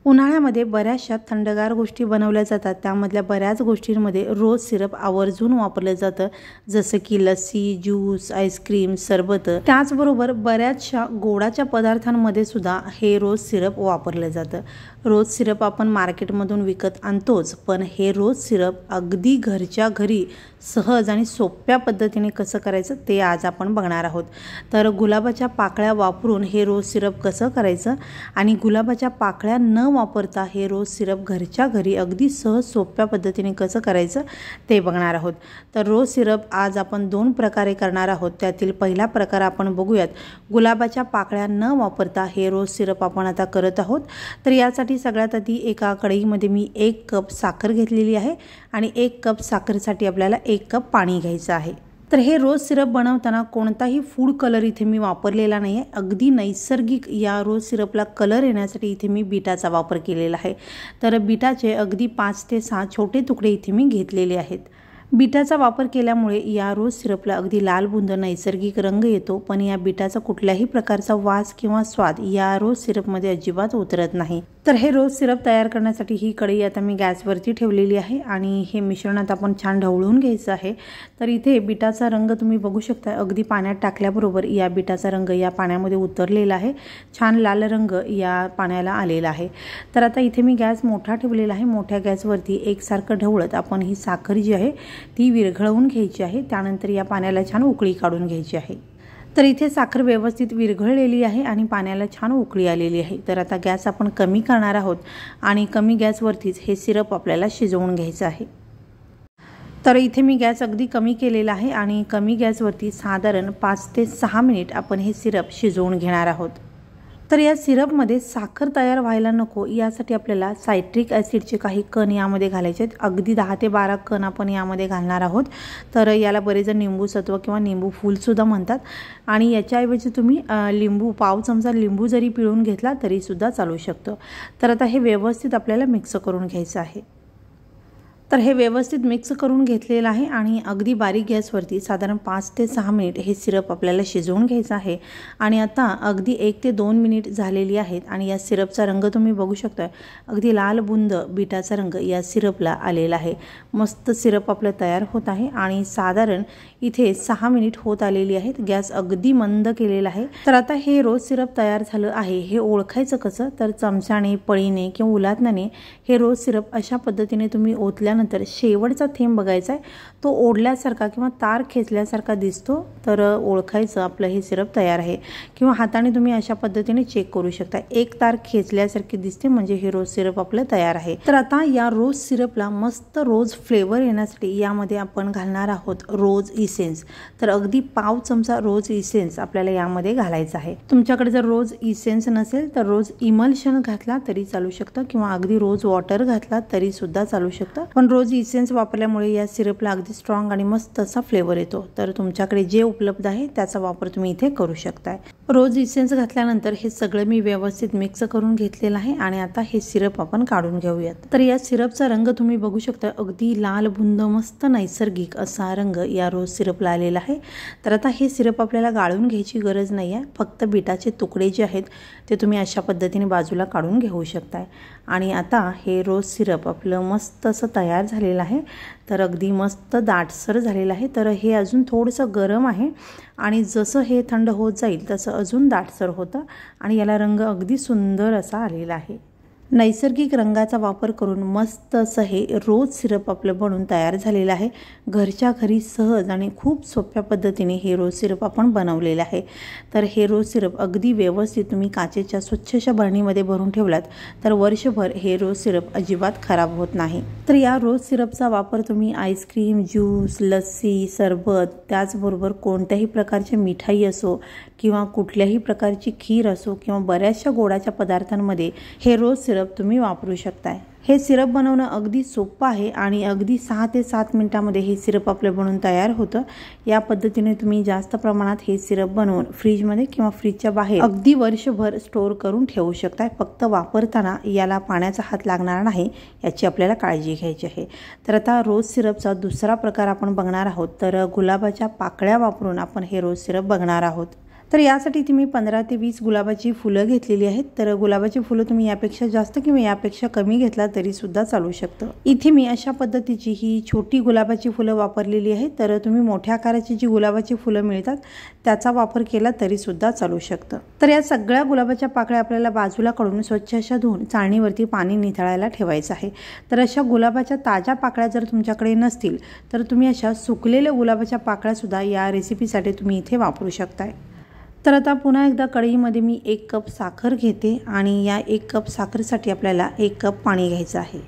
उन्हाळ्यामध्ये बऱ्याचशा थंडगार गोष्टी बनवल्या जातात। त्यामधल्या बऱ्याच गोष्टींमध्ये रोज सिरप आवर्जून वापरलं जातं, जसं की लस्सी, ज्यूस, आईस्क्रीम, सरबत। त्याचबरोबर बऱ्याचशा गोडाच्या पदार्थांमध्ये सुद्धा हे रोज सिरप वापरलं जातं। रोज सिरप आपण मार्केटमधून विकत आणतोच, पण हे रोज सिरप अगदी घरच्या घरी सहज आणि सोप्या पद्धतीने कसं करायचं ते आज आपण बघणार आहोत। तर गुलाबाच्या पाकळ्या वापरून हे रोज सिरप कसं करायचं आणि गुलाबाच्या पाकळ्या न वापरता हे रोज सिरप घरच्या घरी अगदी सहज सोप्या पद्धतीने कसं करायचं ते बघणार आहोत। तर रोज सिरप आज आपण 2 प्रकारे करणार आहोत। त्यातील पहिला प्रकार आपण बघूयात। गुलाबाच्या पाकळ्या न वापरता हे रोज सिरप आपण आता करत आहोत। तर यासाठी सगळ्यात आधी एका कढईमध्ये मी 1 कप साखर घेतलेली आहे आणि 1 कप साखरेसाठी आपल्याला 1 कप पाणी घ्यायचं आहे। तर हे रोज सिरप बनवताना कोणताही फूड कलर इथे मी वापरलेला नाही आहे। अगदी नैसर्गिक या रोज सिरपला कलर येण्यासाठी इथे मी बीटाचा वापर केलेला आहे। तर बीटाचे अगदी 5 ते 6 छोटे तुकडे इथे मी घेतलेले आहेत। बीटाचा वापर केल्यामुळे या रोज सिरपला अगदी लालबुंद नैसर्गिक रंग येतो, पण या बीटाचा कुठल्याही प्रकारचा वास किंवा स्वाद या रोज सिरपमध्ये अजिबात उतरत नाही। तर हे रोज सिरप तयार करण्यासाठी ही कढई आता मी गॅसवरती ठेवलेली आहे आणि हे मिश्रण आता आपण छान ढवळून घ्यायचं आहे। तर इथे बीटाचा रंग तुम्ही बघू शकता, अगदी पाण्यात टाकल्याबरोबर या बीटाचा रंग या पाण्यामध्ये उतरलेला आहे। छान लाल रंग या पाण्याला आलेला आहे। तर आता इथे मी गॅस मोठा ठेवलेला आहे। मोठ्या गॅसवरती एकसारखं ढवळत आपण ही साखर जी आहे ती विरघळवून घ्यायची आहे। त्यानंतर या पाण्याला छान उकळी काढून घ्यायची आहे। तर इथे साखर व्यवस्थित विरघळलेली आहे आणि पाण्याला छान उकळी आलेली आहे। तर आता गॅस आपण कमी करणार आहोत आणि कमी गॅसवरतीच हे सिरप आपल्याला शिजवून घ्यायचं आहे। तर इथे मी गॅस अगदी कमी केलेला आहे आणि कमी गॅसवरती साधारण 5 ते 6 मिनिट आपण हे सिरप शिजवून घेणार आहोत। तर या सिरपमध्ये साखर तयार व्हायला नको यासाठी आपल्याला सायट्रिक ॲसिडचे काही कण यामध्ये घालायचे आहेत। अगदी 10 ते 12 कण आपण यामध्ये घालणार आहोत। तर याला बरेच जण निंबू सत्व किंवा निंबू फूलसुद्धा म्हणतात आणि याच्याऐवजी तुम्ही पाव चमचा लिंबू जरी पिळून घेतला तरीसुद्धा चालू शकतो। तर आता हे व्यवस्थित आपल्याला मिक्स करून घ्यायचं आहे। तर हे व्यवस्थित मिक्स करून घेतलेलं आहे आणि अगदी बारीक गॅसवरती साधारण 5 ते 6 मिनिट हे सिरप आपल्याला शिजवून घ्यायचं आहे। आणि आता अगदी 1 ते 2 मिनिट झालेली आहेत आणि या सिरपचा रंग तुम्ही बघू शकता, अगदी लाल बुंद बीटाचा रंग या सिरपला आलेला आहे। मस्त सिरप आपलं तयार होत आहे आणि साधारण इथे 6 मिनिट होत आलेली आहेत। गॅस अगदी मंद केलेला आहे। तर आता हे रोज सिरप तयार झालं आहे हे ओळखायचं कसं, तर चमच्याने, पळीने किंवा उलाटण्याने हे रोज सिरप अशा पद्धतीने तुम्ही ओतल्यानंतर शेवटचा थेंब बघायचा आहे, तो ओढल्यासारखा किंवा तार खेचल्यासारखा दिसतो तर ओळखायचं आपलं हे सिरप तयार आहे। किंवा हाताने तुम्ही अशा पद्धतीने चेक करू शकता, एक तार खेचल्यासारखी दिसते म्हणजे हे रोज सिरप आपलं तयार आहे। तर आता या रोज सिरपला मस्त रोज फ्लेवर येण्यासाठी यामध्ये आपण घालणार आहोत रोज इसेन्स। तर अगदी पाव चमचा रोज इसेन्स आपल्याला यामध्ये घालायचा आहे। तुमच्याकडे जर रोज इसेन्स नसेल तर रोज इमल्शन घातला तरी चालू शकतं किंवा अगदी रोज वॉटर घातला तरी सुद्धा चालू शकतं, पण रोज इसेन्स वापरल्यामुळे या सिरपला अगदी स्ट्रॉंग आणि मस्त असा फ्लेवर येतो। तर तुमच्याकडे जे उपलब्ध आहे त्याचा वापर तुम्ही इथे करू शकताय। रोज इसेन्स घातल्यानंतर हे सगळं मी व्यवस्थित मिक्स करून घेतलेलं आहे आणि आता हे सिरप आपण काढून घेऊयात। तर या सिरपचा रंग तुम्ही बघू शकता, अगदी लाल बुंद मस्त नैसर्गिक असा रंग या रोज सिरपला आलेला आहे। तर आता हे सिरप आपल्याला गाळून घ्यायची गरज नाही आहे, फक्त बीटाचे तुकडे जे आहेत ते तुम्ही अशा पद्धतीने बाजूला काढून घेऊ शकताय। आणि आता हे रोज सिरप आपलं मस्त असं तयार झालेलं आहे। तर अगदी मस्त दाटसर झालेलं आहे। तर हे अजून थोडंसं गरम आहे आणि जसं हे थंड होत जाईल तसं अजून दाटसर होतं आणि याला रंग अगदी सुंदर असा आलेला आहे। नैसर्गिक रंगाचा वापर करून मस्त असं हे रोज सिरप आपलं बनून तयार झालेलं आहे। घरच्या घरी सहज आणि खूप सोप्या पद्धतीने हे रोज सिरप आपण बनवलेलं आहे। तर हे रोज सिरप अगदी व्यवस्थित तुम्ही काचेच्या स्वच्छशा बरणीमध्ये भरून ठेवलात तर वर्षभर हे रोज सिरप अजिबात खराब होत नाही। तर या रोज सिरपचा वापर तुम्ही आईस्क्रीम, ज्यूस, लस्सी, सरबत, त्याचबरोबर कोणत्याही प्रकारची मिठाई असो किंवा कुठल्याही प्रकारची खीर असो किंवा बऱ्याचशा गोडाच्या पदार्थांमध्ये हे रोज सिरप तुम्ही वापरू शकताय। हे सिरप बनवणं अगदी सोपं आहे आणि अगदी 6 ते 7 मिनिटांमध्ये हे सिरप आपलं बनवून तयार होतं। या पद्धतीने तुम्ही जास्त प्रमाणात हे सिरप बनवून फ्रीजमध्ये किंवा फ्रीजच्या बाहेर अगदी वर्षभर स्टोअर करून ठेवू शकताय। फक्त वापरताना याला पाण्याचा हात लागणार नाही याची आपल्याला काळजी घ्यायची आहे। तर आता रोज सिरपचा दुसरा प्रकार आपण बघणार आहोत। तर गुलाबाच्या पाकळ्या वापरून आपण हे रोज सिरप बघणार आहोत। तर यासाठी इथे मी 15 ते 20 गुलाबाची फुलं घेतलेली आहेत। तर गुलाबाची फुलं तुम्ही यापेक्षा जास्त किंवा यापेक्षा कमी घेतला तरी सुद्धा चालू शकतं। इथे मी अशा पद्धतीची ही छोटी गुलाबाची फुलं वापरलेली आहेत। तर तुम्ही मोठ्या आकाराची जी गुलाबाची फुलं मिळतात त्याचा वापर केला तरी सुद्धा चालू शकतं। तर या सगळ्या गुलाबाच्या पाकळ्या आपल्याला बाजूला काढून स्वच्छ अशा धुवून चाळणीवरती पाणी निथळायला ठेवायचं आहे। तर अशा गुलाबाच्या ताज्या पाकळ्या जर तुमच्याकडे नसतील तर तुम्ही अशा सुकलेल्या गुलाबाच्या पाकळ्या सुद्धा या रेसिपीसाठी तुम्ही इथे वापरू शकताय। तर आता पुन्हा एकदा कढईमध्ये मी 1 कप साखर घेते आणि या 1 कप साखरेसाठी आपल्याला 1 कप पाणी घ्यायचं आहे।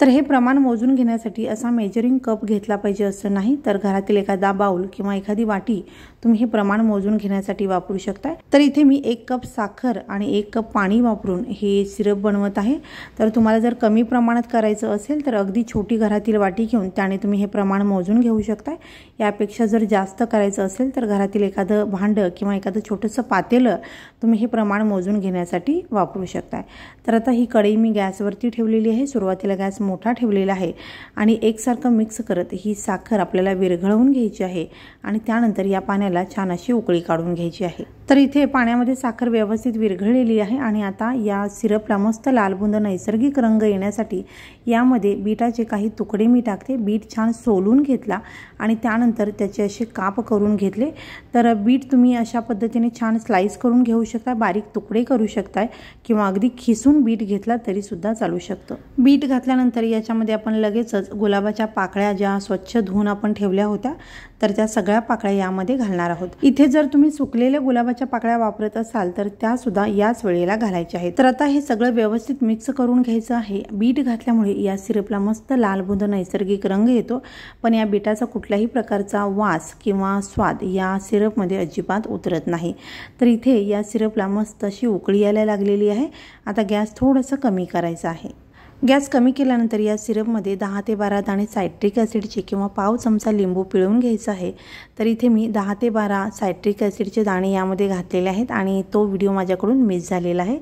तर हे प्रमाण मोजून घेण्यासाठी असा मेजरिंग कप घेतला पाहिजे असं नाही, तर घरातील एखादा बाउल किंवा एखादी वाटी तुम्ही हे प्रमाण मोजून घेण्यासाठी वापरू शकता। तर इथे मी 1 कप साखर आणि 1 कप पाणी वापरून हे सिरप बनवत आहे। तर तुम्हाला जर कमी प्रमाणात करायचं असेल तर अगदी छोटी घरातील वाटी घेऊन त्याने तुम्ही हे प्रमाण मोजून घेऊ शकता। यापेक्षा जर जास्त करायचं असेल तर घरातील एखादं भांडं किंवा एखादं छोटंसं पातेलं तुम्ही हे प्रमाण मोजून घेण्यासाठी वापरू शकता। तर आता ही कढई मी गॅसवरती ठेवलेली आहे। सुरुवातीला गॅस मोठा ठेवलेला आहे आणि एकसारखं मिक्स करत ही साखर आपल्याला विरघळवून घ्यायची आहे आणि त्यानंतर या पाण्याला छान अशी उकळी काढून घ्यायची आहे। तर इथे पाण्यामध्ये साखर व्यवस्थित विरघळलेली आहे आणि आता या सिरपला मस्त लालबुंद नैसर्गिक रंग येण्यासाठी यामध्ये बीटाचे काही तुकडे मी टाकते। बीट छान सोलून घेतला आणि त्यानंतर त्याचे असे काप करून घेतले। तर बीट तुम्ही अशा पद्धतीने छान स्लाइस करून घेऊ शकता, बारीक तुकडे करू शकताय किंवा अगदी खिसून बीट घेतला तरी सुद्धा चालू शकतं। बीट घातल्यानंतर याच्यामध्ये आपण लगेचच गुलाबाच्या पाकळ्या ज्या स्वच्छ धुवून आपण ठेवल्या होत्या तर त्या सगळ्या पाकळ्या यामध्ये घालणार आहोत। इथे जर तुम्ही सुकलेल्या गुलाबाच्या पाकळ्या वापरत असाल तर त्या सुद्धा याच वेळेला घालायच्या आहेत। तर आता हे सगळं व्यवस्थित मिक्स करून घ्यायचं आहे। बीट घातल्यामुळे या सिरपला मस्त लालबुंद नैसर्गिक रंग येतो, पण या बीटाचा कुठल्याही प्रकारचा वास किंवा स्वाद या सिरपमध्ये अजिबात उतरत नाही। तर इथे या सिरपला मस्त अशी उकळी यायला लागलेली आहे। आता गॅस थोडंसं कमी करायचा आहे। गॅस कमी केल्यानंतर या सिरपमध्ये 10 ते 12 दाणे सायट्रिक ॲसिडचे किंवा पाव चमचा लिंबू पिळून घ्यायचा आहे। तर इथे मी 10 ते 12 सायट्रिक ॲसिडचे दाणे यामध्ये घातलेले आहेत आणि तो व्हिडिओ माझ्याकडून मिस झालेला आहे।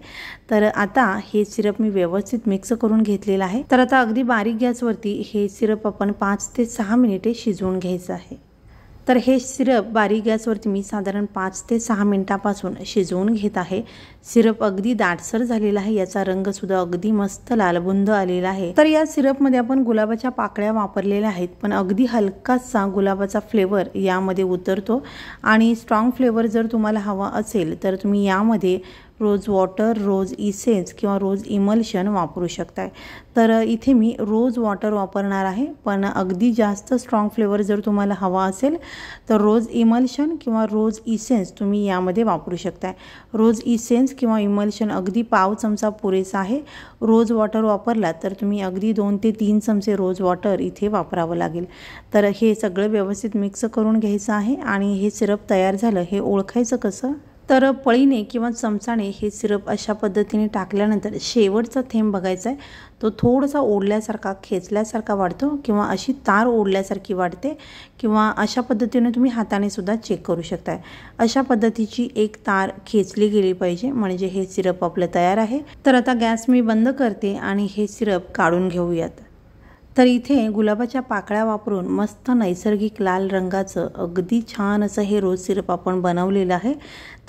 तर आता हे सिरप मी व्यवस्थित मिक्स करून घेतलेला आहे। तर आता अगदी बारीक गॅसवरती हे सिरप आपण 5 ते 6 मिनिटे शिजवून घ्यायचं आहे। तर हे सिरप बारीक गॅसवरती मी साधारण 5 ते 6 मिनिटांपासून शिजवून घेत आहे। सिरप अगदी दाटसर झालेला आहे, याचा रंग सुद्धा अगदी मस्त लालबुंद आलेला आहे। तर या सिरपमध्ये आपण गुलाबाच्या पाकळ्या वापरलेल्या आहेत, पण अगदी हलकासा गुलाबाचा फ्लेवर यामध्ये उतरतो आणि स्ट्रॉंग फ्लेवर जर तुम्हाला हवा असेल तर तुम्ही यामध्ये रोज वॉटर, रोज इसेन्स किंवा रोज इमल्शन वापरू शकताय। तर इथे मी रोज वॉटर वापरणार आहे, पण अगदी जास्त स्ट्रॉंग फ्लेवर जर तुम्हाला हवा असेल तर रोज इमल्शन किंवा रोज इसेन्स तुम्ही यामध्ये वापरू शकताय। रोज इसेन्स किंवा इमल्शन अगदी पाव चमचा पुरेसा आहे। रोज वॉटर वापरला तर तुम्ही अगदी 2 ते 3 चमचे रोज वॉटर इथे वापरावं लागेल। तर हे सगळं व्यवस्थित मिक्स करून घ्यायचं आहे आणि हे सिरप तयार झालं हे ओळखायचं कसं? तर पळीने किंवा चमचाने हे सिरप अशा पद्धतीने टाकल्यानंतर शेवटचा थेंब बघायचा आहे, तो थोडासा ओढल्यासारखा खेचल्यासारखा वाटतो किंवा अशी तार ओढल्यासारखी वाटते किंवा अशा पद्धतीने तुम्ही हाताने सुद्धा चेक करू शकताय। अशा पद्धतीची एक तार खेचली गेली पाहिजे म्हणजे हे सिरप आपलं तयार आहे। तर आता गॅस मी बंद करते आणि हे सिरप काढून घेऊयात। तर इथे गुलाबाच्या पाकळ्या वापरून मस्त नैसर्गिक लाल रंगाचं अगदी छान असं हे रोज सिरप आपण बनवलेलं आहे।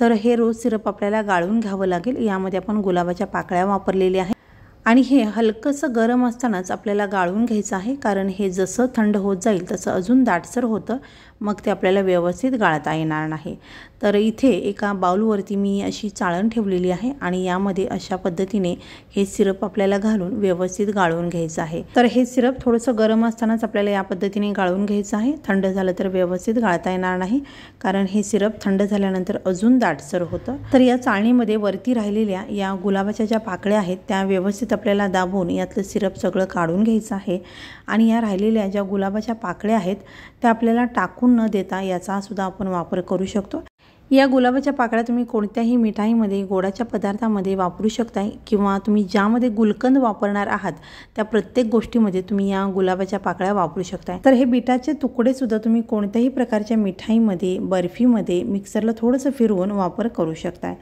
तर हे रोज सिरप आपल्याला गाळून घ्यावं लागेल। यामध्ये आपण गुलाबाच्या पाकळ्या वापरलेल्या आहेत आणि हे हलकंसं गरम असतानाच आपल्याला गाळून घ्यायचं आहे, कारण हे जसं थंड होत जाईल तसं अजून दाटसर होतं, मग ते आपल्याला व्यवस्थित गाळता येणार नाही। तर इथे एका बाउलवरती मी अशी चाळण ठेवलेली आहे आणि यामध्ये अशा पद्धतीने हे सिरप आपल्याला घालून व्यवस्थित गाळून घ्यायचं आहे। तर हे सिरप थोडंसं गरम असतानाच आपल्याला या पद्धतीने गाळून घ्यायचं आहे। थंड झालं तर व्यवस्थित गाळता येणार नाही, कारण हे सिरप थंड झाल्यानंतर अजून दाटसर होतं। तर या चाळणीमध्ये वरती राहिलेल्या या गुलाबाच्या ज्या पाकळ्या आहेत त्या व्यवस्थित आपल्याला दाबून यातलं सिरप सगळं काढून घ्यायचं आहे आणि या राहिलेल्या ज्या गुलाबाच्या पाकळ्या आहेत त्या आपल्याला टाकून न देता याचा सुद्धा आपण वापर करू शकतो। या गुलाबाच्या पाकळ्या तुम्ही कोणत्याही मिठाईमध्ये, गोडाच्या पदार्थामध्ये वापरू शकता किंवा तुम्ही ज्यामध्ये गुलकंद वापरणार आहात त्या प्रत्येक गोष्टीमध्ये तुम्ही या गुलाबाच्या पाकळ्या वापरू शकता। तर हे बीटाचे तुकडे सुद्धा तुम्ही कोणत्याही प्रकारच्या मिठाईमध्ये, बर्फीमध्ये मिक्सरला थोडंसं फिरवून वापर करू शकता।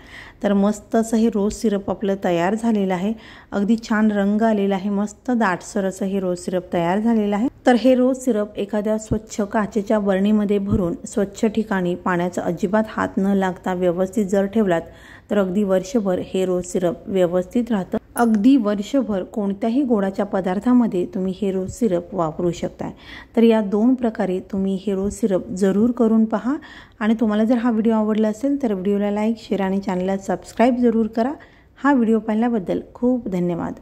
तर मस्त असं हे रोज सिरप आपलं तयार झालेलं आहे। अगदी छान रंग आलेला आहे, मस्त दाटसर असं हे रोज सिरप तयार झालेलं आहे। तर हे रोज सिरप एखाद्या स्वच्छ काचेच्या बरणीमध्ये भरून स्वच्छ ठिकाणी पाण्याचा अजिबात हात न लागता व्यवस्थित जर ठेवलात तर अगदी वर्षभर हे रोज सिरप व्यवस्थित राहतं। अगदी वर्षभर कोणत्याही गोडाच्या पदार्थामध्ये तुम्ही हे रोज सिरप वापरू शकता। तर या 2 प्रकारे तुम्ही हे रोज सिरप जरूर करून पहा आणि तुम्हाला जर हा व्हिडिओ आवडला असेल तर व्हिडिओला लाईक, शेअर आणि चॅनलला सबस्क्राईब जरूर करा। हा व्हिडिओ पाहिल्याबद्दल खूप धन्यवाद।